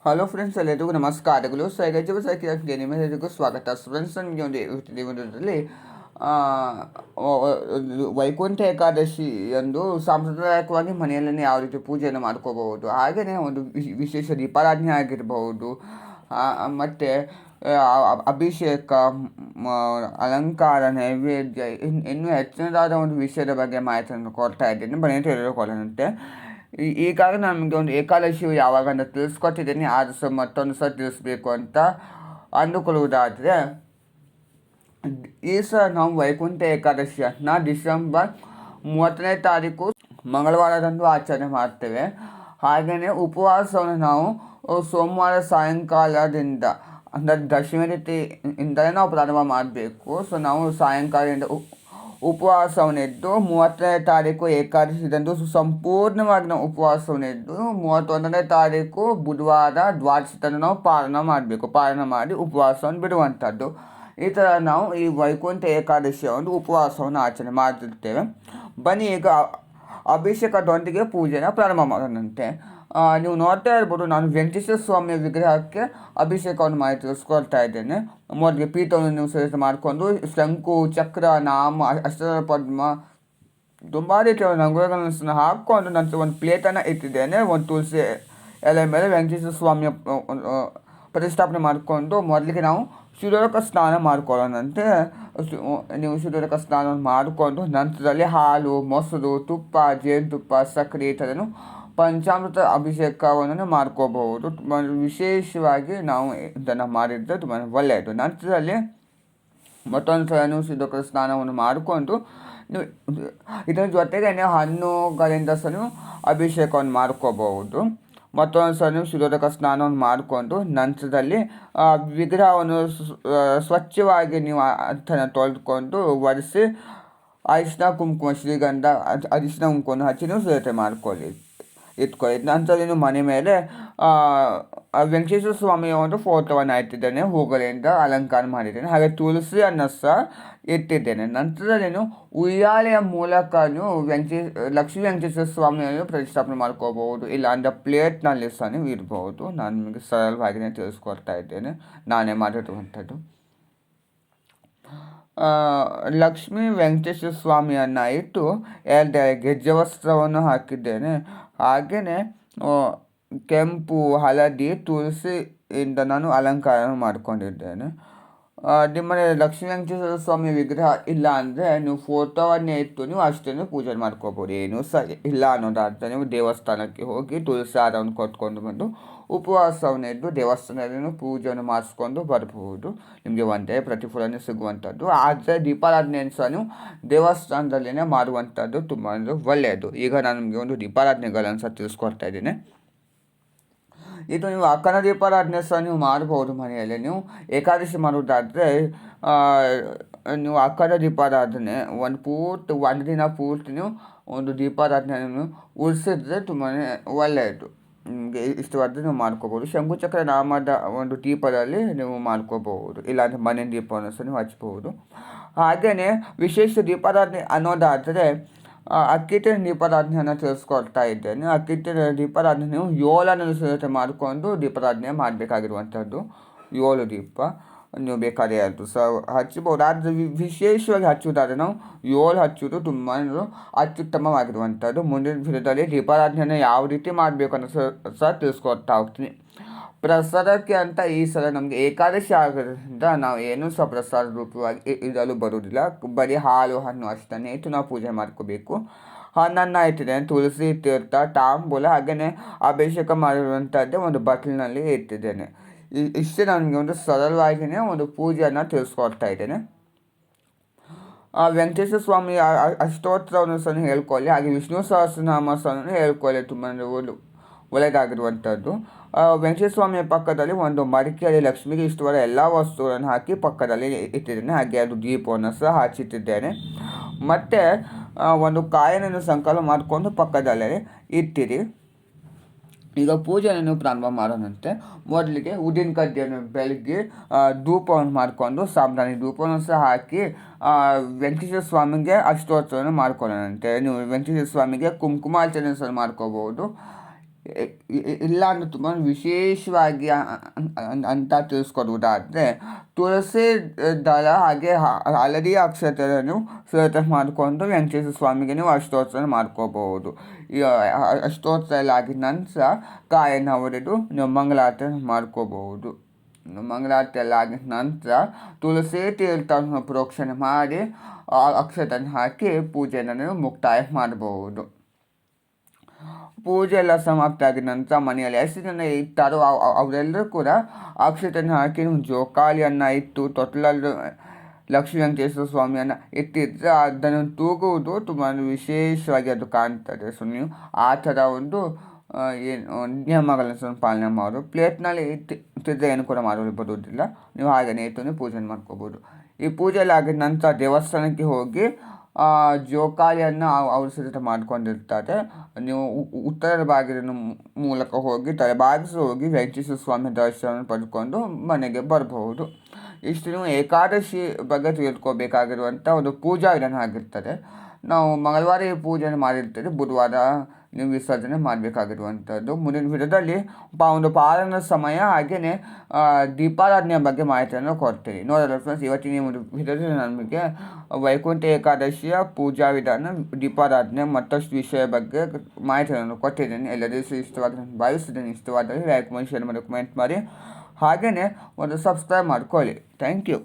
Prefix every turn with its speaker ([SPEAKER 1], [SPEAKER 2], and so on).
[SPEAKER 1] Hello friends, ಎಲ್ಲರಿಗೂ ನಮಸ್ಕಾರಗಳು. ಸೈಗಜೀವ ಸಾಹಿತ್ಯಕ್ಕೆ ನಿಮ್ಮೆಲ್ಲರಿಗೂ ಸ್ವಾಗತ. ಫ್ರೆಂಡ್ಸ್, ನಿಮಗೆ ಒಂದು ವೈಕುಂಠ ಏಕಾದಶಿ ಎಂದು ಸಾಂಪ್ರದಾಯಿಕವಾಗಿ ಮನೆಯಲ್ಲೇ ಯಾವ ರೀತಿ ಪೂಜೆಯನ್ನು ಮಾಡ್ಕೋಬಹುದು, ಹಾಗೆಯೇ ಒಂದು ವಿಶೇಷ ದೀಪಾರಾಧನೆ ಆಗಿರಬಹುದು, ಮತ್ತು ಅಭಿಷೇಕ, ಅಲಂಕಾರ, ನೈವೇದ್ಯ, ಇನ್ನೂ ಹೆಚ್ಚಿನದಾದ ಒಂದು ವಿಷಯದ ಬಗ್ಗೆ ಮಾಹಿತಿಯನ್ನು ಕೊಡ್ತಾ ಇದ್ದೀನಿ. ಬನ್ನಿ ತಿಳಿದುಕೊಳ್ಳೋಣಂತೆ. ಈಗಾಗಲೇ ನಮಗೆ ಒಂದು ಏಕಾದಶಿಯು ಯಾವಾಗ ಅಂತ ತಿಳಿಸ್ಕೊಟ್ಟಿದ್ದೀನಿ. ಆದರೂ ಸಹ ಮತ್ತೊಂದು ಸಹ ತಿಳಿಸ್ಬೇಕು ಅಂತ ಅಂದುಕೊಳ್ಳುವುದಾದರೆ, ಈ ಸಹ ನಾವು ವೈಕುಂಠ ಏಕಾದಶಿಯನ್ನು ಡಿಸೆಂಬರ್ 30ನೇ ತಾರೀಕು ಮಂಗಳವಾರದಂದು ಆಚರಣೆ ಮಾಡ್ತೇವೆ. ಹಾಗೆಯೇ ಉಪವಾಸವನ್ನು ನಾವು ಸೋಮವಾರ ಸಾಯಂಕಾಲದಿಂದ, ಅಂದರೆ ದಶಮಿ ತಿಥಿಯಿಂದಲೇ ನಾವು ಪ್ರಾರಂಭ ಮಾಡಬೇಕು. ಸೊ ನಾವು ಸಾಯಂಕಾಲದಿಂದ ಉಪವಾಸವನ್ನಿದ್ದು 30ನೇ ತಾರೀಕು ಏಕಾದಶಿದಂದು ಸಂಪೂರ್ಣವಾಗಿ ನಾವು ಉಪವಾಸವನ್ನಿದ್ದು 31ನೇ ತಾರೀಕು ಬುಧವಾರ ದ್ವಾದಶಿತಂದು ನಾವು ಪಾಲನ ಮಾಡಿ ಉಪವಾಸವನ್ನು ಬಿಡುವಂಥದ್ದು. ಈ ಥರ ನಾವು ಈ ವೈಕುಂಠ ಏಕಾದಶಿಯ ಒಂದು ಉಪವಾಸವನ್ನು ಆಚರಣೆ ಮಾಡ್ತಿರ್ತೇವೆ. ಬನ್ನಿ ಈಗ ಅಭಿಷೇಕದೊಂದಿಗೆ ಪೂಜೆನ ಪ್ರಾರಂಭ ಮಾಡೋಣಂತೆ. ನೀವು ನೋಡ್ತಾ ಇರ್ಬೋದು, ನಾನು ವೆಂಕಟೇಶ್ವರ ಸ್ವಾಮಿಯ ವಿಗ್ರಹಕ್ಕೆ ಅಭಿಷೇಕವನ್ನು ಮಾಡಿ ತಿಳಿಸ್ಕೊಳ್ತಾ ಇದ್ದೇನೆ. ಮೊದಲಿಗೆ ಪೀಠವನ್ನು ನೀವು ಸರಿಸಿ ಮಾಡಿಕೊಂಡು ಶಂಕು, ಚಕ್ರ, ನಾಮ, ಅಷ್ಟರ ಪದ್ಮ, ತುಂಬ ರೀತಿಯ ರಂಗೋಲಿಗಳನ್ನು ಹಾಕ್ಕೊಂಡು ನಂತರ ಒಂದು ಪ್ಲೇಟನ್ನು ಇಟ್ಟಿದ್ದೇನೆ. ಒಂದು ತುಳಸಿ ಎಲೆ ಮೇಲೆ ವೆಂಕಟೇಶ್ವರ ಸ್ವಾಮಿಯ ಪ್ರತಿಷ್ಠಾಪನೆ ಮಾಡಿಕೊಂಡು ಮೊದಲಿಗೆ ನಾವು ಸೂರ್ಯೋದಕ ಸ್ನಾನ ಮಾಡ್ಕೊಳ್ಳೋಣಂತೆ. ನೀವು ಸೂರ್ಯೋದಕ ಸ್ನಾನವನ್ನು ಮಾಡಿಕೊಂಡು ನಂತರದಲ್ಲಿ ಹಾಲು, ಮೊಸರು, ತುಪ್ಪ, ಜೇನುತುಪ್ಪ, ಸಕ್ಕರೆ ಈ ಥರನು ಪಂಚಾಮೃತ ಅಭಿಷೇಕವನ್ನು ಮಾಡ್ಕೋಬಹುದು. ವಿಶೇಷವಾಗಿ ನಾವು ಇದನ್ನು ಮಾಡಿದರೆ ತುಂಬ ಒಳ್ಳೆಯದು. ನಂತರದಲ್ಲಿ ಮತ್ತೊಂದು ಸಲ ನೀವು ಸೂರ್ಯೋದಕ ಸ್ನಾನವನ್ನು ಮಾಡಿಕೊಂಡು ಇದರ ಜೊತೆಗೆ ಹಣ್ಣುಗಳಿಂದ ಸಹ ನೀವು ಅಭಿಷೇಕವನ್ನು ಮಾಡ್ಕೋಬಹುದು. ಮತ್ತೊಂದು ಸಲ ನೀವು ಸೂರ್ಯೋದಕ ಸ್ನಾನವನ್ನು ಮಾಡಿಕೊಂಡು ನಂತರದಲ್ಲಿ ವಿಗ್ರಹವನ್ನು ಸ್ವಚ್ಛವಾಗಿ ನೀವು ಅದನ್ನು ತೊಳೆದುಕೊಂಡು ಒರೆಸಿ ಅರಿಶಿನ, ಕುಂಕುಮ, ಶ್ರೀಗಂಧ, ಅರಿಶಿನ ಕುಂಕುಮವನ್ನು ಹಚ್ಚಿ ನೀವು ಸಿದ್ಧತೆ ಇಟ್ಕೊಳ್ಳಿ. ನಂತರ ನೀವು ಮನೆ ಮೇಲೆ ವೆಂಕಟೇಶ್ವರ ಸ್ವಾಮಿಯ ಒಂದು ಫೋಟೋವನ್ನು ಇಟ್ಟಿದ್ದೇನೆ, ಹೂಗಳಿಂದ ಅಲಂಕಾರ ಮಾಡಿದ್ದೇನೆ. ಹಾಗೆ ತುಳಸಿಯನ್ನು ಸಹ ಇಟ್ಟಿದ್ದೇನೆ. ನಂತರ ನೀನು ಉಯ್ಯಾಲೆಯ ಮೂಲಕ ನೀವು ಲಕ್ಷ್ಮೀ ವೆಂಕಟೇಶ್ವರ ಸ್ವಾಮಿಯನ್ನು ಪ್ರತಿಷ್ಠಾಪನೆ ಮಾಡ್ಕೋಬಹುದು. ಇಲ್ಲ ಅಂದರೆ ಪ್ಲೇಟ್ನಲ್ಲಿ ಸಹ ನೀವು ಇರಬಹುದು. ನಾನು ನಿಮಗೆ ಸರಳವಾಗಿಯೇ ತಿಳಿಸ್ಕೊಡ್ತಾ ಇದ್ದೇನೆ, ನಾನೇ ಮಾಡಿರುವಂಥದ್ದು. ಲಕ್ಷ್ಮೀ ವೆಂಕಟೇಶ್ವರ ಸ್ವಾಮಿಯನ್ನು ಇಟ್ಟು ಗೆಜ್ಜೆ ವಸ್ತ್ರವನ್ನು ಹಾಕಿದ್ದೇನೆ. ಹಾಗೆಯೇ ಕೆಂಪು, ಹಳದಿ, ತುಳಸಿಯಿಂದ ನಾನು ಅಲಂಕಾರ ಮಾಡಿಕೊಂಡಿದ್ದೇನೆ. ನಿಮ್ಮನೆ ಲಕ್ಷ್ಮೀ ವೆಂಕಟೇಶ್ವರ ಸ್ವಾಮಿ ವಿಗ್ರಹ ಇಲ್ಲ ಅಂದರೆ ನೀವು ಫೋಟೋವನ್ನೇ ಇಟ್ಟು ನೀವು ಅಷ್ಟೇ ಪೂಜೆ ಮಾಡ್ಕೋಬೋದು. ಏನೂ ಸಹ ಇಲ್ಲ ಅನ್ನೋದಾದರೆ ನೀವು ದೇವಸ್ಥಾನಕ್ಕೆ ಹೋಗಿ ತುಳಸಿ ಹಾರವನ್ನು ಕೊಟ್ಕೊಂಡು ಬಂದು ಉಪವಾಸವನ್ನಿದ್ದು ದೇವಸ್ಥಾನದಲ್ಲಿ ಪೂಜೆಯನ್ನು ಮಾಡಿಸ್ಕೊಂಡು ಬರಬಹುದು. ನಿಮಗೆ ಒಂದೇ ಪ್ರತಿಫಲನೇ ಸಿಗುವಂಥದ್ದು. ಆದರೆ ದೀಪಾರಾಧನೆಯನ್ನು ಸಹ ನೀವು ದೇವಸ್ಥಾನದಲ್ಲೇ ಮಾಡುವಂಥದ್ದು ತುಂಬ ಒಳ್ಳೆಯದು. ಈಗ ನಾನು ನಿಮಗೆ ಒಂದು ದೀಪಾರಾಧನೆಗಳನ್ನು ಸಹ ತಿಳಿಸ್ಕೊಡ್ತಾ ಇದ್ದೀನಿ. ಇದು ನೀವು ಅಖಂಡ ದೀಪಾರಾಧನೆ ಸಹ ನೀವು ಮಾಡ್ಬೋದು ಮನೆಯಲ್ಲಿ. ನೀವು ಏಕಾದಶಿ ಮಾಡುವುದಾದರೆ ನೀವು ಅಖಂಡ ದೀಪಾರಾಧನೆ ಒಂದು ದಿನ ಪೂರ್ತಿ ನೀವು ಒಂದು ದೀಪಾರಾಧನೆಯನ್ನು ಉಳಿಸಿದ್ರೆ ತುಂಬಾ ಒಳ್ಳೆಯದು. ನಿಮಗೆ ಇಷ್ಟವಾದರೆ ನೀವು ಮಾಡ್ಕೋಬೋದು. ಶಂಕುಚಕ್ರ ನಾಮದ ಒಂದು ದೀಪದಲ್ಲಿ ನೀವು ಮಾಡ್ಕೋಬಹುದು. ಇಲ್ಲಾಂದರೆ ಮನೆ ದೀಪವನ್ನು ಸಹ ನೀವು ಹಚ್ಬೋದು. ಹಾಗೆಯೇ ವಿಶೇಷ ದೀಪಾರಾಧನೆ ಅನ್ನೋದಾದರೆ ಅಕ್ಕಿಟ್ಟಿನ ದೀಪಾರಾಧನೆಯನ್ನು ತಿಳಿಸ್ಕೊಡ್ತಾ ಇದ್ದೇನೆ. ಅಕ್ಕಿಟ್ಟಿನ ದೀಪಾರಾಧನೆ ನೀವು 7 ಸಿದ್ಧತೆ ಮಾಡಿಕೊಂಡು ದೀಪಾರಾಧನೆ ಮಾಡಬೇಕಾಗಿರುವಂಥದ್ದು. 7 ದೀಪ ನೀವು ಬೇಕಾದ್ರೆ ಅದು ಸಹ ಹಚ್ಚಬಹುದು. ಆದರೆ ವಿಶೇಷವಾಗಿ ಹಚ್ಚುವುದಾದರೆ ನಾವು 7 ಹಚ್ಚುವುದು ತುಂಬ ಅತ್ಯುತ್ತಮವಾಗಿರುವಂಥದ್ದು. ಮುಂದಿನ ದಿನದಲ್ಲಿ ದೀಪಾರಾಧನೆಯನ್ನು ಯಾವ ರೀತಿ ಮಾಡಬೇಕು ಅನ್ನೋ ಸಹ ತಿಳಿಸ್ಕೊಡ್ತಾ ಹೋಗ್ತೀನಿ. ಪ್ರಸಾದಕ್ಕೆ ಅಂತ ಈ ಸಲ ನಮಗೆ ಏಕಾದಶಿ ಆಗೋದ್ರಿಂದ ನಾವು ಏನೂ ಸಹ ಪ್ರಸಾದ ರೂಪವಾಗಿ ಇಡಲು ಬರುವುದಿಲ್ಲ. ಬರೀ ಹಾಲು, ಹಣ್ಣು ಅಷ್ಟನ್ನೇ ಇಟ್ಟು ನಾವು ಪೂಜೆ ಮಾಡ್ಕೋಬೇಕು. ಹಣ್ಣನ್ನು ಇಟ್ಟಿದ್ದೇನೆ, ತುಳಸಿ, ತೀರ್ಥ, ತಾಂಬೂಲ, ಹಾಗೆಯೇ ಅಭಿಷೇಕ ಮಾಡಿರುವಂಥದ್ದೇ ಒಂದು ಬಟ್ಲಿನಲ್ಲಿ ಇಟ್ಟಿದ್ದೇನೆ. ಇಷ್ಟೇ ನನಗೆ ಒಂದು ಸರಳವಾಗಿಯೇ ಒಂದು ಪೂಜೆಯನ್ನು ತಿಳಿಸ್ಕೊಡ್ತಾ ಇದ್ದೇನೆ. ವೆಂಕಟೇಶ್ವರ ಸ್ವಾಮಿ ಅಷ್ಟೋತ್ತರವನ್ನು ಸಹ ಹೇಳ್ಕೊಳ್ಳಿ. ಹಾಗೆ ವಿಷ್ಣು ಸಹಸ್ರನಾಮ ಸಹ ಹೇಳ್ಕೊಳ್ಳಿ, ತುಂಬ ಒಳ್ಳೆಯದಾಗಿರುವಂಥದ್ದು. ವೆಂಕಟೇಶ್ವರ ಸ್ವಾಮಿಯ ಪಕ್ಕದಲ್ಲಿ ಒಂದು ಮಡಿಕೆಯಲ್ಲಿ ಲಕ್ಷ್ಮಿಗೆ ಇಷ್ಟವಾದ ಎಲ್ಲ ವಸ್ತುಗಳನ್ನು ಹಾಕಿ ಪಕ್ಕದಲ್ಲಿ ಇಟ್ಟಿದ್ದೇನೆ. ಹಾಗೆ ಅದು ದೀಪವನ್ನು ಸಹ ಹಚ್ಚಿಟ್ಟಿದ್ದೇನೆ. ಮತ್ತು ಒಂದು ಕಾಯಿಯನ್ನು ಸಂಕಲ್ಪ ಮಾಡಿಕೊಂಡು ಪಕ್ಕದಲ್ಲೇ ಇಟ್ಟಿರಿ. ಈಗ ಪೂಜೆಯನ್ನು ಪ್ರಾರಂಭ ಮಾಡೋಣಂತೆ. ಮೊದಲಿಗೆ ಉದ್ದಿನ ಕಡ್ಡಿಯನ್ನು ಬೆಳಗ್ಗೆ ಧೂಪವನ್ನು ಮಾಡಿಕೊಂಡು ಸಾಂಬ್ರಾಣಿ ಧೂಪವನ್ನು ಸಹ ಹಾಕಿ ವೆಂಕಟೇಶ್ವರ ಸ್ವಾಮಿಗೆ ಅಷ್ಟೋತ್ತರವನ್ನು ಮಾಡ್ಕೊಳ್ಳೋಣಂತೆ. ನೀವು ವೆಂಕಟೇಶ್ವರ ಸ್ವಾಮಿಗೆ ಕುಂಕುಮಾರ್ಚನೆ ಸಹ ಮಾಡ್ಕೋಬಹುದು. ಇಲ್ಲ ಅಂದರೆ ತುಂಬ ವಿಶೇಷವಾಗಿ ಅಂತ ತಿಳಿಸ್ಕೊಡುವುದಾದರೆ ತುಳಸಿ ದಳ ಹಾಗೆ ಹಳದಿ ಅಕ್ಷತೆಯನ್ನು ಸಿದ್ಧತೆ ಮಾಡಿಕೊಂಡು ವೆಂಕಟೇಶ್ವರ ಸ್ವಾಮಿಗೆ ನೀವು ಅಷ್ಟೋತ್ಸವ ಮಾಡ್ಕೋಬಹುದು. ಈ ಅಷ್ಟೋತ್ಸವ ಎಲ್ಲ ಆಗಿದ ನಂತರ ಕಾಯನ್ನು ಹೊಡೆದು ನೀವು ಮಂಗಳಾರತಿ ಮಾಡ್ಕೋಬಹುದು. ಮಂಗಳಾರತಿ ಎಲ್ಲ ಆಗಿದ ನಂತರ ತುಳಸಿ ತೀರ್ಥವನ್ನು ಪ್ರೋಕ್ಷಣೆ ಮಾಡಿ ಅಕ್ಷತೆಯನ್ನು ಹಾಕಿ ಪೂಜೆಯನ್ನು ನೀವು ಮುಕ್ತಾಯ ಮಾಡಬಹುದು. ಪೂಜೆ ಎಲ್ಲ ಸಮಾಪ್ತಿ ಆಗಿದ ನಂತರ ಮನೆಯಲ್ಲಿ ಎಷ್ಟು ಜನ ಇರ್ತಾರೋ ಅವರೆಲ್ಲರೂ ಕೂಡ ಅಕ್ಷತೆಯನ್ನು ಹಾಕಿ ಜೋಕಾಲಿಯನ್ನು ಇಟ್ಟು ತೊಟ್ಲಲ್ಲಿ ಲಕ್ಷ್ಮೀ ವೆಂಕಟೇಶ್ವರ ಸ್ವಾಮಿಯನ್ನು ಇಟ್ಟಿದ್ರೆ ಅದನ್ನು ತೂಗುವುದು ತುಂಬ ವಿಶೇಷವಾಗಿ ಅದು ಕಾಣ್ತದೆ. ಸೊ ನೀವು ಆ ಥರ ಒಂದು ಏನು ನಿಯಮಗಳನ್ನು ಸ್ವಲ್ಪ ಪಾಲನೆ ಮಾಡೋದು. ಪ್ಲೇಟ್ನಲ್ಲಿ ಇಟ್ಟಿದ್ರೆ ಏನು ಕೂಡ ಮಾಡೋದು ಬರುವುದಿಲ್ಲ. ನೀವು ಹಾಗೆಯೇ ಇಟ್ಟು ಪೂಜೆ ಮಾಡ್ಕೋಬೋದು. ಈ ಪೂಜೆ ಎಲ್ಲ ಆಗಿದ ನಂತರ ದೇವಸ್ಥಾನಕ್ಕೆ ಹೋಗಿ ಜೋಕಾಲಿಯನ್ನು ಅವರು ಸಿದ್ಧತೆ ಮಾಡ್ಕೊಂಡಿರ್ತಾರೆ. ನೀವು ಉತ್ತರ ಬಾಗಿಲಿನ ಮೂಲಕ ಹೋಗಿ ತಲೆಬಾಗಿಸಿ ಹೋಗಿ ವೆಂಕಟೇಶ್ವರ ಸ್ವಾಮಿ ದರ್ಶನ ಪಡ್ಕೊಂಡು ಮನೆಗೆ ಬರಬಹುದು. ಇಷ್ಟು ನೀವು ಏಕಾದಶಿ ಬಗ್ಗೆ ತಿಳ್ಕೊಬೇಕಾಗಿರುವಂಥ ಒಂದು ಪೂಜಾ ವಿಧಾನ ಆಗಿರ್ತದೆ. ನಾವು ಮಂಗಳವಾರ ಈ ಪೂಜೆಯನ್ನು ಮಾಡಿರ್ತೇವೆ, ಬುಧವಾರ ನೀವು ವಿಸರ್ಜನೆ ಮಾಡಬೇಕಾಗಿರುವಂಥದ್ದು. ಮುಂದಿನ ವಿಡಿಯೋದಲ್ಲಿ ಒಂದು ಪಾಲನ ಸಮಯ ಹಾಗೆಯೇ ದೀಪಾರಾಧನೆಯ ಬಗ್ಗೆ ಮಾಹಿತಿಯನ್ನು ಕೊಡ್ತೀನಿ. ನೋಡೋಣ ಫ್ರೆಂಡ್ಸ್, ಇವತ್ತಿನ ಒಂದು ವಿಡಿಯೋದಲ್ಲಿ ನಮಗೆ ವೈಕುಂಠ ಏಕಾದಶಿಯ ಪೂಜಾ ವಿಧಾನ, ದೀಪಾರಾಧನೆ ಮತ್ತಷ್ಟು ವಿಷಯ ಬಗ್ಗೆ ಮಾಹಿತಿಯನ್ನು ಕೊಟ್ಟಿದ್ದೀನಿ. ಎಲ್ಲರಿಗೂ ಇಷ್ಟವಾಗಿ ನಾನು ಭಾವಿಸಿದ್ದೇನೆ. ಇಷ್ಟವಾದರೆ ಲೈಕ್ ಮಾಡಿ, ಶೇರ್ ಮಾಡಿ, ಕಮೆಂಟ್ ಮಾಡಿ, ಹಾಗೆಯೇ ಒಂದು ಸಬ್ಸ್ಕ್ರೈಬ್ ಮಾಡ್ಕೊಳ್ಳಿ. Thank you.